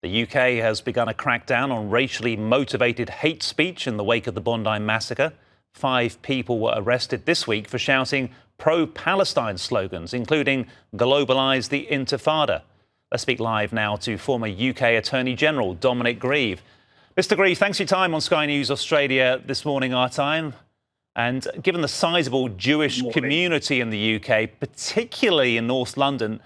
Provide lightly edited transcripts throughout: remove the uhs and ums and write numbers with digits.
The UK has begun a crackdown on racially motivated hate speech in the wake of the Bondi massacre. 5 people were arrested this week for shouting pro-Palestine slogans, including globalise the intifada. Let's speak live now to former UK Attorney General Dominic Grieve. Mr. Grieve, thanks for your time on Sky News Australia this morning, our time. And given the sizable Jewish community in the UK, particularly in North London,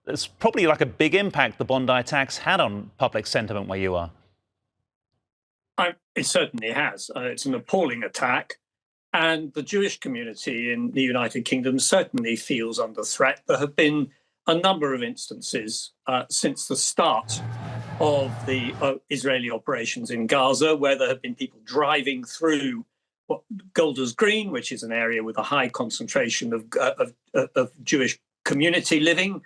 there's probably like a big impact the Bondi attacks had on public sentiment where you are. It certainly has. It's an appalling attack. And the Jewish community in the United Kingdom certainly feels under threat. There have been a number of instances since the start of the Israeli operations in Gaza, where there have been people driving through Golders Green, which is an area with a high concentration of Jewish community living,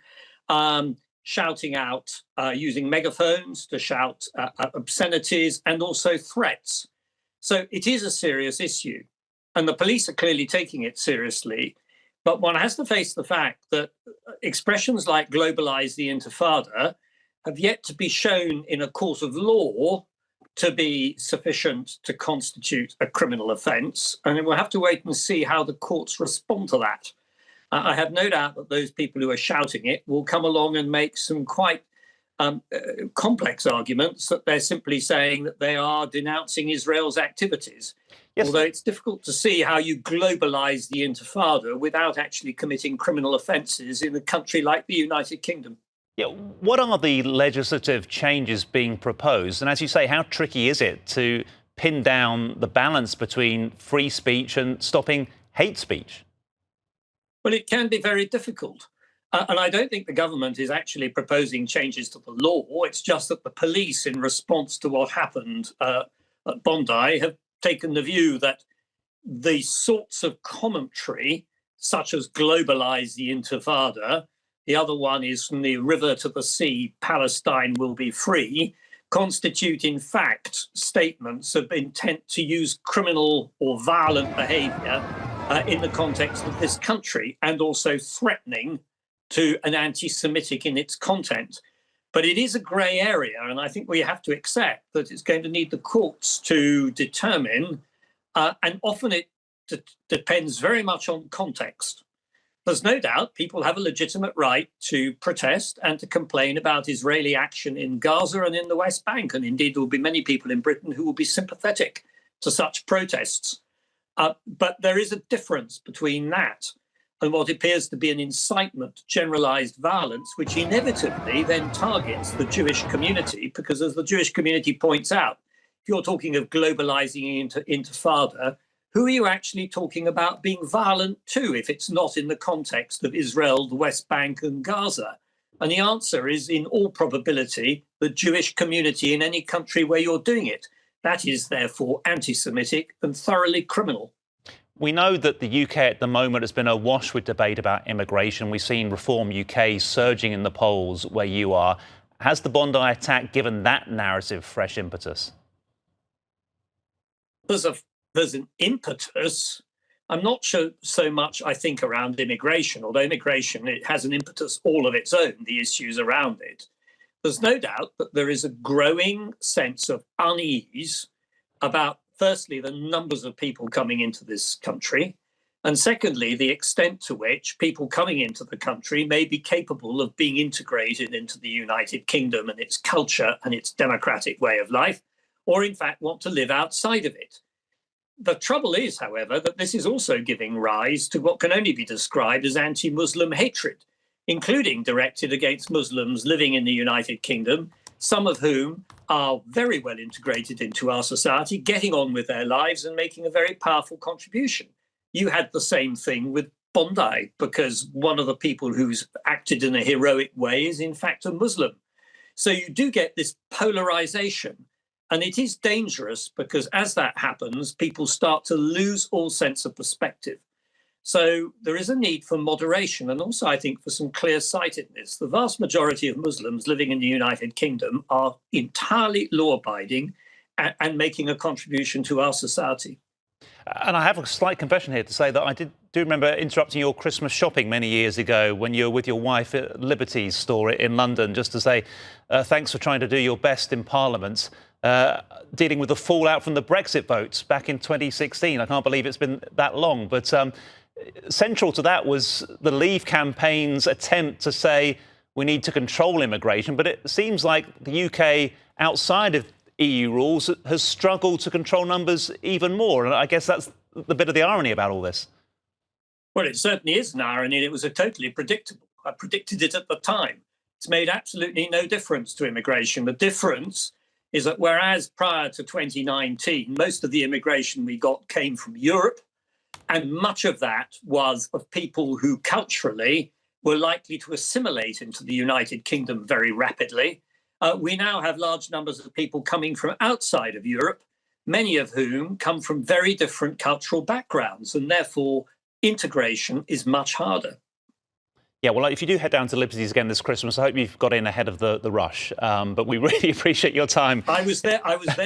shouting out, using megaphones to shout obscenities and also threats. So it is a serious issue. And the police are clearly taking it seriously. But one has to face the fact that expressions like globalise the intifada have yet to be shown in a court of law to be sufficient to constitute a criminal offence. And we'll have to wait and see how the courts respond to that. I have no doubt that those people who are shouting it will come along and make some quite complex arguments that they're simply saying that they are denouncing Israel's activities. Yes. Although it's difficult to see how you globalise the intifada without actually committing criminal offences in a country like the United Kingdom. Yeah, what are the legislative changes being proposed? And as you say, how tricky is it to pin down the balance between free speech and stopping hate speech? Well, it can be very difficult. And I don't think the government is actually proposing changes to the law. It's just that the police, in response to what happened at Bondi, have taken the view that the sorts of commentary, such as globalise the intifada, the other one is from the river to the sea, Palestine will be free, constitute in fact statements of intent to use criminal or violent behaviour in the context of this country, and also threatening to an anti-Semitic in its content. But it is a grey area, and I think we have to accept that it's going to need the courts to determine, and often it depends very much on context. There's no doubt people have a legitimate right to protest and to complain about Israeli action in Gaza and in the West Bank, and indeed there will be many people in Britain who will be sympathetic to such protests. But there is a difference between that and what appears to be an incitement to generalised violence, which inevitably then targets the Jewish community, because as the Jewish community points out, if you're talking of globalising into intifada, who are you actually talking about being violent to if it's not in the context of Israel, the West Bank and Gaza? And the answer is, in all probability, the Jewish community in any country where you're doing it. That is therefore anti-Semitic and thoroughly criminal. We know that the UK at the moment has been awash with debate about immigration. We've seen Reform UK surging in the polls where you are. Has the Bondi attack given that narrative fresh impetus? There's an impetus. I'm not sure so much, I think, around immigration, although immigration, it has an impetus all of its own, the issues around it. There's no doubt that there is a growing sense of unease about, firstly, the numbers of people coming into this country, and secondly, the extent to which people coming into the country may be capable of being integrated into the United Kingdom and its culture and its democratic way of life, or in fact want to live outside of it. The trouble is, however, that this is also giving rise to what can only be described as anti-Muslim hatred, including directed against Muslims living in the United Kingdom, some of whom are very well integrated into our society, getting on with their lives and making a very powerful contribution. You had the same thing with Bondi, because one of the people who's acted in a heroic way is in fact a Muslim. So you do get this polarization, and it is dangerous because as that happens, people start to lose all sense of perspective. So there is a need for moderation, and also I think for some clear-sightedness. The vast majority of Muslims living in the United Kingdom are entirely law-abiding and making a contribution to our society. And I have a slight confession here to say that I did do remember interrupting your Christmas shopping many years ago when you were with your wife at Liberty's store in London, just to say thanks for trying to do your best in Parliament, dealing with the fallout from the Brexit votes back in 2016. I can't believe it's been that long. But central to that was the Leave campaign's attempt to say we need to control immigration. But it seems like the UK, outside of EU rules, has struggled to control numbers even more. And I guess that's the bit of the irony about all this. Well, it certainly is an irony. It was totally predictable. I predicted it at the time. It's made absolutely no difference to immigration. The difference is that whereas prior to 2019, most of the immigration we got came from Europe, and much of that was of people who culturally were likely to assimilate into the United Kingdom very rapidly. We now have large numbers of people coming from outside of Europe, many of whom come from very different cultural backgrounds, and therefore integration is much harder. Yeah, well, if you do head down to Liberty's again this Christmas, I hope you've got in ahead of the rush. But we really appreciate your time. I was there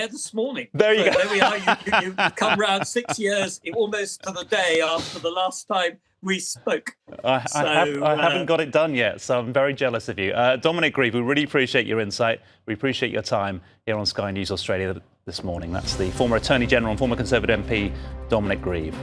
this morning. There you go. There we are. You come round 6 years, almost to the day after the last time we spoke. I haven't got it done yet, so I'm very jealous of you. Dominic Grieve, we really appreciate your insight. We appreciate your time here on Sky News Australia this morning. That's the former Attorney General and former Conservative MP, Dominic Grieve.